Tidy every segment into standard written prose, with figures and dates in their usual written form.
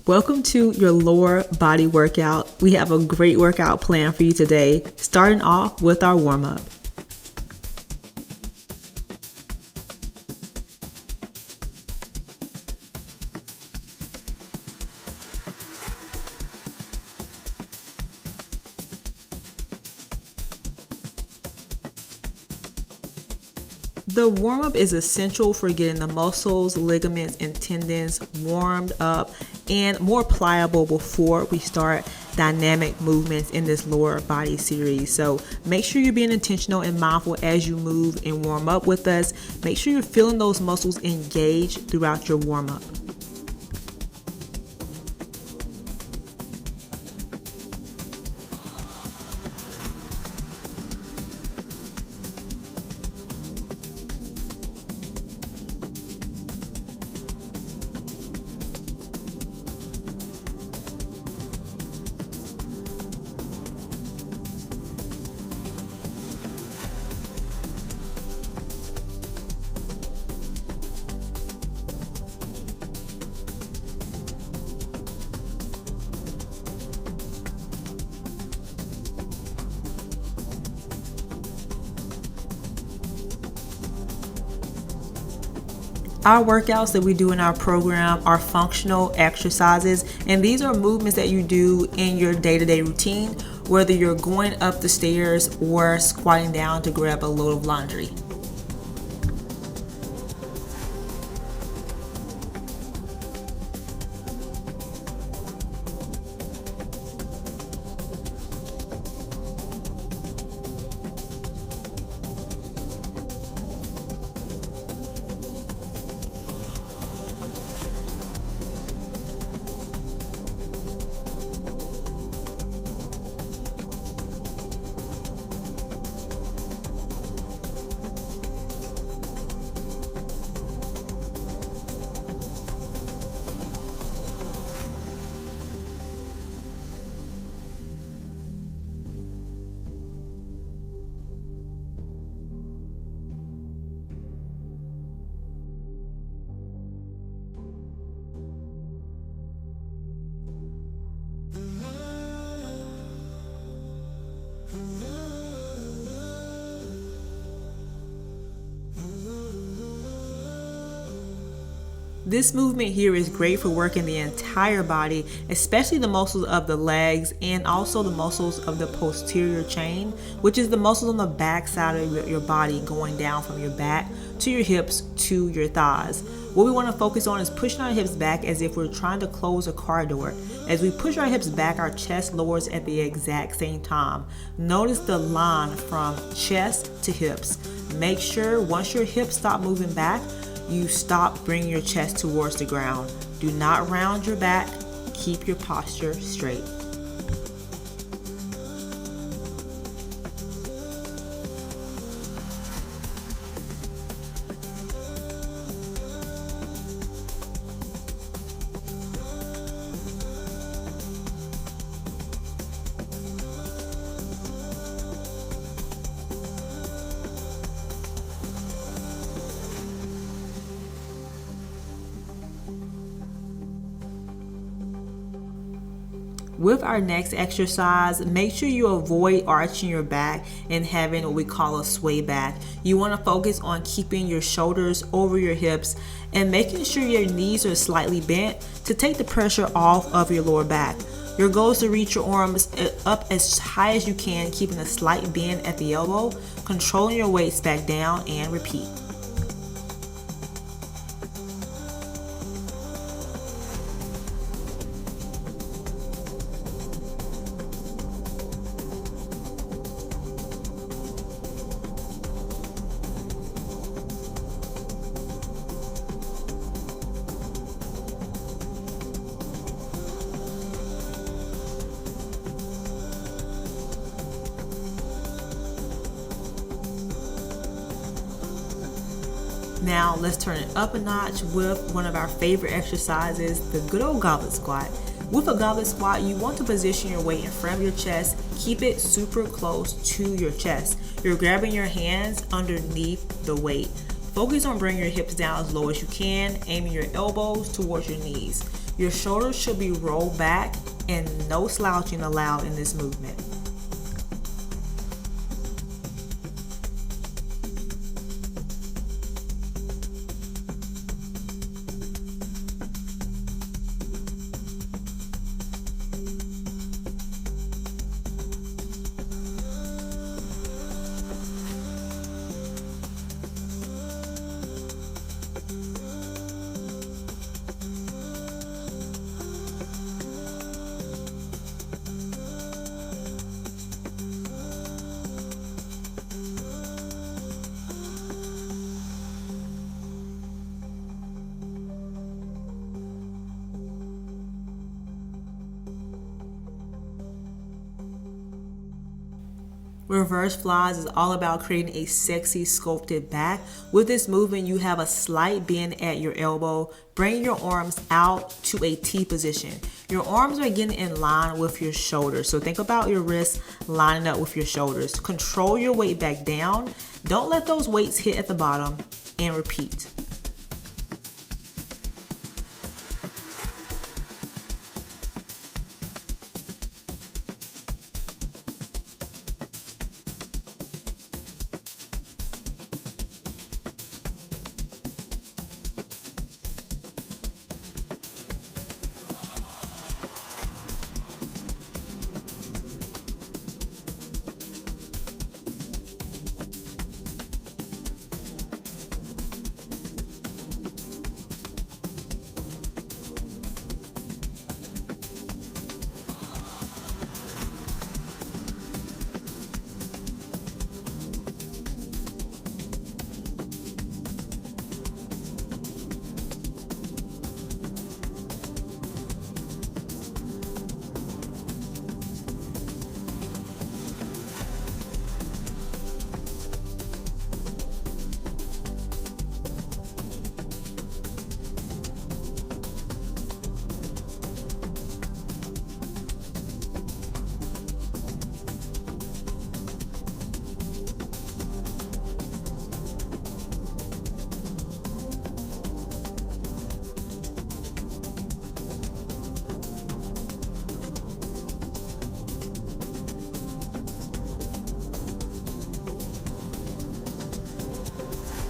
Welcome to your lower body workout. We have a great workout plan for you today, starting off with our warm-up. The warm-up is essential for getting the muscles, ligaments, and tendons warmed up and more pliable before we start dynamic movements in this lower body series. So make sure you're being intentional and mindful as you move and warm up with us. Make sure you're feeling those muscles engaged throughout your warm-up. Our workouts that we do in our program are functional exercises, and these are movements that you do in your day-to-day routine, whether you're going up the stairs or squatting down to grab a load of laundry. This movement here is great for working the entire body, especially the muscles of the legs and also the muscles of the posterior chain, which is the muscles on the back side of your body going down from your back to your hips to your thighs. What we want to focus on is pushing our hips back as if we're trying to close a car door. As we push our hips back, our chest lowers at the exact same time. Notice the line from chest to hips. Make sure once your hips stop moving back, you stop bringing your chest towards the ground. Do not round your back. Keep your posture straight. With our next exercise, make sure you avoid arching your back and having what we call a sway back. You want to focus on keeping your shoulders over your hips and making sure your knees are slightly bent to take the pressure off of your lower back. Your goal is to reach your arms up as high as you can, keeping a slight bend at the elbow, controlling your weights back down, and repeat. Now let's turn it up a notch with one of our favorite exercises, the good old goblet squat. With a goblet squat, you want to position your weight in front of your chest. Keep it super close to your chest. You're grabbing your hands underneath the weight. Focus on bringing your hips down as low as you can, aiming your elbows towards your knees. Your shoulders should be rolled back and no slouching allowed in this movement. Reverse flies is all about creating a sexy sculpted back. With this movement, you have a slight bend at your elbow. Bring your arms out to a T position. Your arms are getting in line with your shoulders. So think about your wrists lining up with your shoulders. Control your weight back down. Don't let those weights hit at the bottom, and repeat.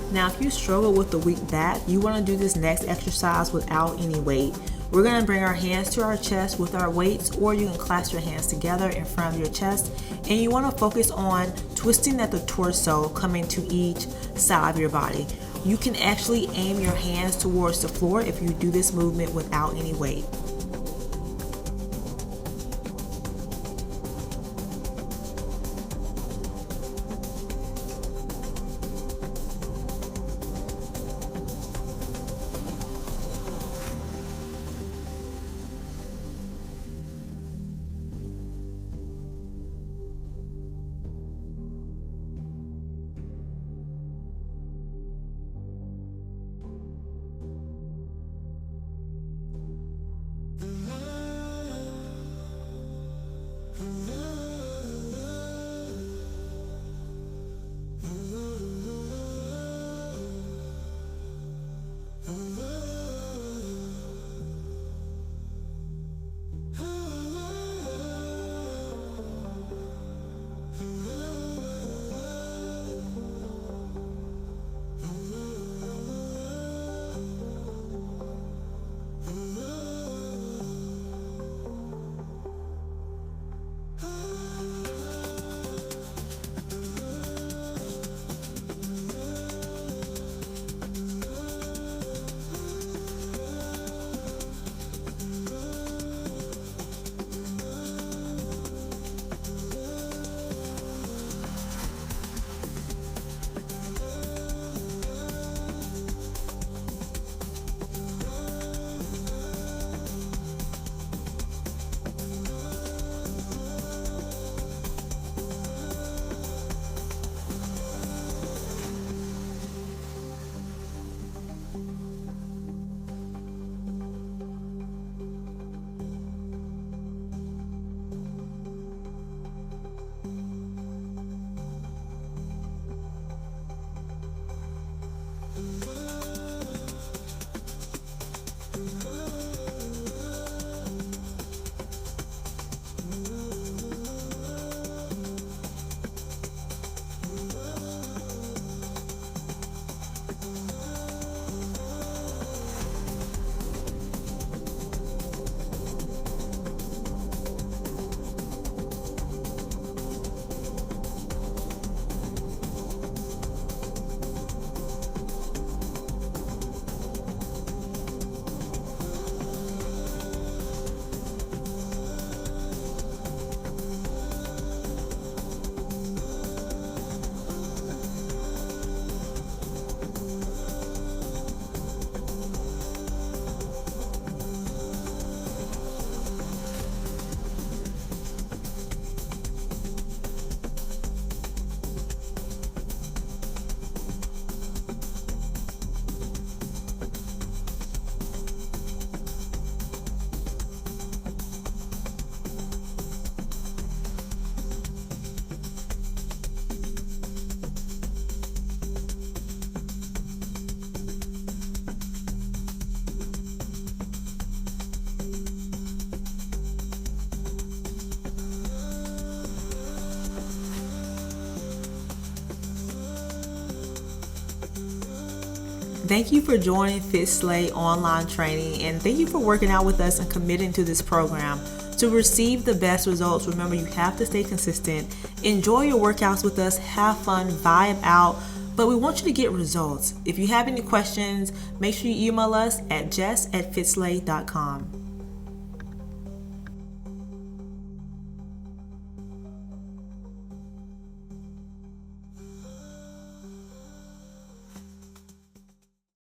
Now, if you struggle with the weak back, you want to do this next exercise without any weight. We're going to bring our hands to our chest with our weights, or you can clasp your hands together in front of your chest, and you want to focus on twisting at the torso, coming to each side of your body. You can actually aim your hands towards the floor if you do this movement without any weight. Thank you for joining FitSlay online training, and thank you for working out with us and committing to this program. To receive the best results, remember you have to stay consistent. Enjoy your workouts with us, have fun, vibe out, but we want you to get results. If you have any questions, make sure you email us at jess@fitslay.com.